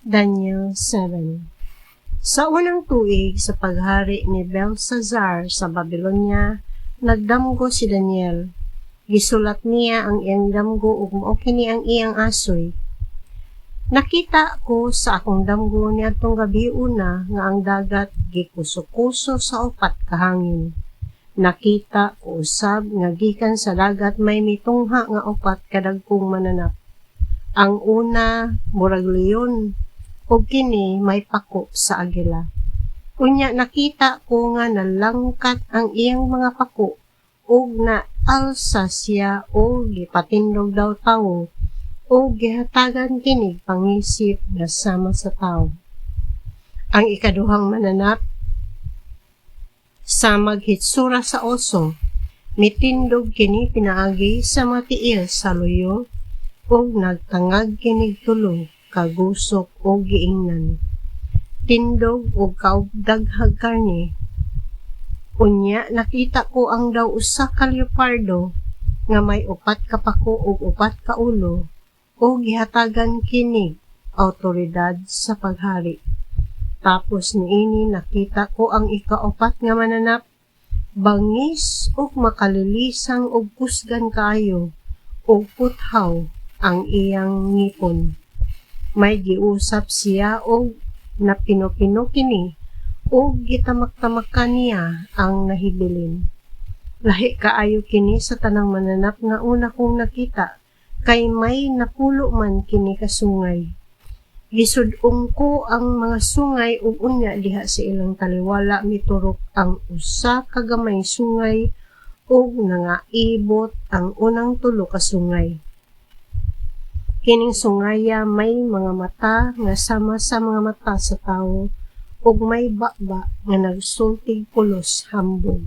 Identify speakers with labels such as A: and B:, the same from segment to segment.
A: Daniel 7. Sa unang tuig sa paghari ni Belshazzar sa Babylonia, nagdamgo si Daniel. Gisulat niya ang iyang damgo ug mao kini ang iyang asoy. Nakita ko sa akong damgo niadtong gabi una nga ang dagat gikuso-kuso sa upat ka hangin. Nakita ko usab nga gikan sa dagat may mitungha nga upat ka dagkong mananap. Ang una murag leon, ug kini may pako sa agila. Unya nakita ko nga nalangkat ang iyang mga pako ug naalsa siya o gipatindog daw tawo o gihatagan kini pangisip na sama sa tawo. Ang ikaduhang mananap sa maghitsura sa oso, mitindog kini pinaagi sa matiil sa luyo ug nagtangag kinig tulo kagusok o giingnan. Tindog o kaugdaghag karne. Unya nakita ko ang daw usa ka leopardo nga may upat ka pako ug upat ka ulo o gihatagan kinig awtoridad sa paghari. Tapos niini nakita ko ang ikaupat nga mananap, bangis ug makalilisang ug kusgan kaayo ug puthaw ang iyang ngipon. May giusap siya o napino-pino kini o gitamak-tamakan niya ang nahibilin. Lahi kaayo kini sa tanang mananap nga una kong nakita, kay may napulo man kini kasungay. Gisud-ong ko ang mga sungay ug unya diha sa ilang taliwala miturok ang usa ka gamay sungay ug nangaibot ang unang tulo ka sungay. Kining sungaya may mga mata nga sama sa mga mata sa tawo ug may baba nga nagsultig pulos hambog.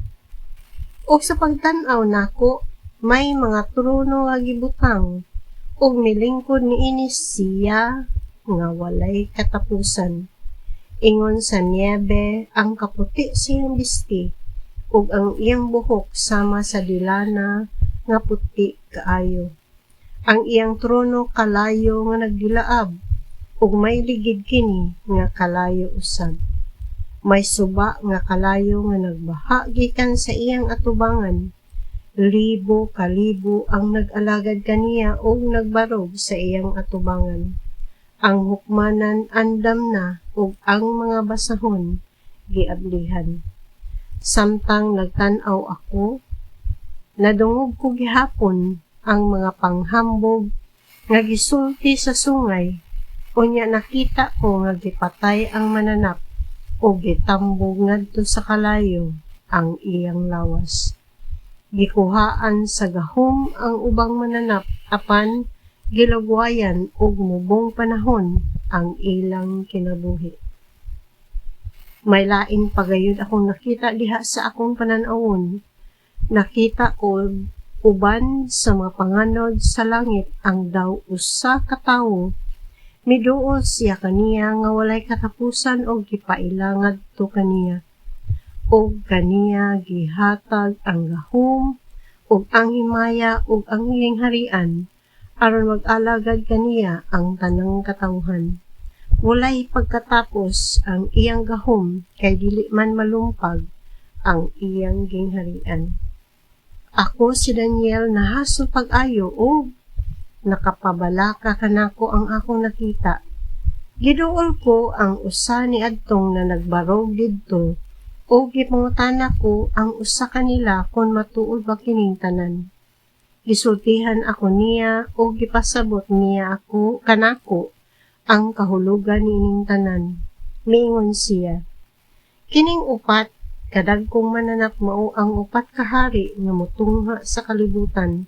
A: Ug sa pagtan-aw nako may mga trono nga gibutang ug milingkod niini siya nga walay katapusan. Ingon sa niebe ang kaputi sa iyang bisti ug ang iyang buhok sama sa dilana nga puti kaayo. Ang iyang trono kalayo nga nagdilaab ug may ligid kini nga kalayo usab. May suba nga kalayo nga nagbaha gikan sa iyang atubangan. Libo kalibo ang nag-alagad kaniya ug nagbarog sa iyang atubangan. Ang hukmanan andam na ug ang mga basahon giablihan. Samtang nagtan-aw ako, nadungog ko gihapon ang mga panghambog nga gisulti sa sungay. Unya nakita ko nga gipatay ang mananap o gitambog ngadto sa kalayo ang iyang lawas. Gikuhaan sa gahom ang ubang mananap apan gilagwayan og mubong panahon ang ilang kinabuhi. May lain pagayud akong nakita diha sa akong panan-awon. Nakita ko uban sa mga panganod sa langit ang daw usa ka tawo. Miduol siya kaniya nga walay katapusan og gipaila ngadto kaniya. Og kaniya gihatag ang gahom og ang himaya og ang iyang harian aron mag-alagad kaniya ang tanang katawhan. Walay pagkatapos ang iyang gahom kay dili man malumpag ang iyang gingharian. Ako si Daniel nahasol pag-ayo o nakapabalaka kanako ang akong nakita. Giduol ko ang usa ni adtong na nagbarog didto o gipangutana ko ang usa kanila kon matuod ba kining tanan. Gisultihan ako niya o gipasabot niya ako kanako ang kahulugan niining tanan. Miingon siya, kining upat kadagkong mananap mao ang upat ka hari nga motungha sa kalibutan.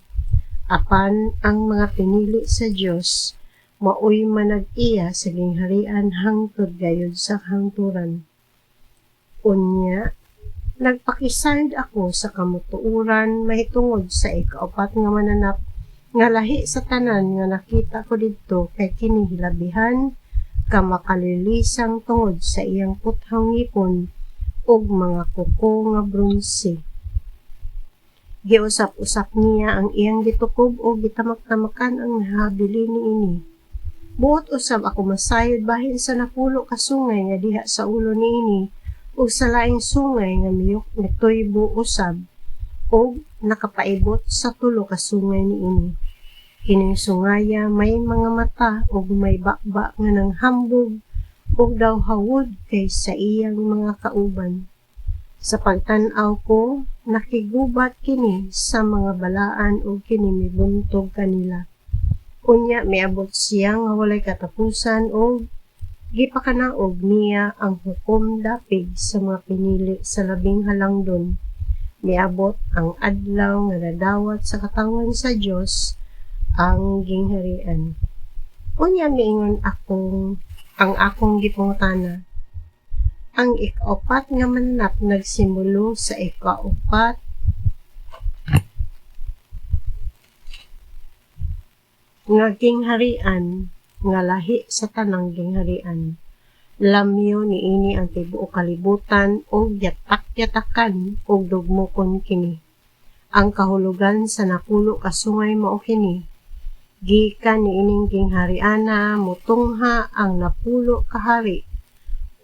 A: Apan ang mga pinili sa Dios maoy manag-iya sa gingharian hangtod gayud sa hangturan. Unya, nagpakisayod ako sa kamutuuran mahitungod sa ikaupat nga mananap nga lahi sa tanan nga nakita ko didto kay kini hilabihan ka makalilisang tungod sa iyang puthang ngipon ug mga kuko nga bronse. Giusap-usap niya ang iyang gitukob o gitamak-tamakan ang nahabilin niini. Buot usab ako masayod bahin sa napulo ka sungay nga diha sa ulo niini ug sa laing sungay nga miyok nituybo usab ug nakapaibot sa tulo ka sungay niini. Kining sungaya may mga mata ug may bakba nga nanghambog ug daw hawod kay sa iyang mga kauban. Sa pagtan-aw ko, nakigubat kini sa mga balaan ug kini mibuntog kanila. Unya miabot siya nga walay katapusan ug gipakanaog niya ang hukom dapig sa mga pinili sa labing halangdon. Miabot ang adlaw nga nadawat sa katawan sa Dios ang gingharian. Unya miingon ang akong gipungtana. Ang ikaapat nga manlap nagsimulo sa ikaapat nga gingharian nga lahi sa tanang gingharian. Lamyo niini ang tibuok kalibutan og yatak-yatakan og dugmokon kini. Ang kahulugan sa napulo ka sungay mao kini. Gikan niining ginghariana mutungha ang napulo ka hari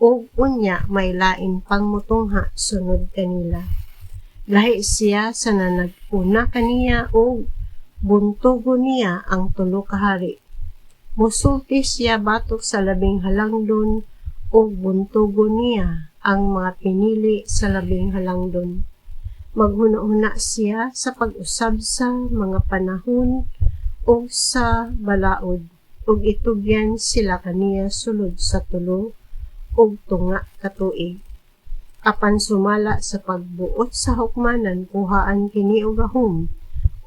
A: ug unya may lain pang mutungha sunod kanila. Lahi siya sa nanaguna kaniya ug buntugo niya ang tulo ka hari. Musulti siya batok sa labing halangdon ug buntugo niya ang mga pinili sa labing halangdon. Maghuna-huna siya sa pag-usab sa mga panahon ug sa balaod ug itugyan sila kaniya sulod sa tulo ug tunga ka tuig. Apan sumala sa pagbuot sa hukmanan kuhaan kini og gahom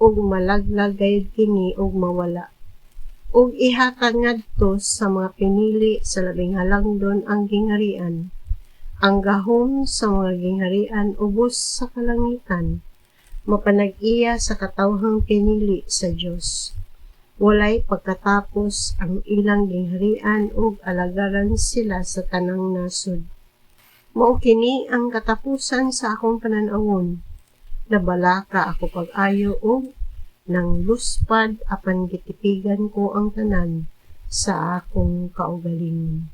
A: ug malaglag gayud kini og mawala. Ug ihatag ngadto sa mga pinili sa labing halangdon ang gingharian. Ang gahom sa mga gingharian ubos sa kalangitan, mapanag-iya sa katawhang pinili sa Dios. Walay pagkatapos ang ilang gingharian ug alagaran sila sa tanang nasod. Mao kini ang katapusan sa akong pananawon. Nabalaka ako pag-ayo ug nang luspad apan gitipigan ko ang tanan sa akong kaugalingon.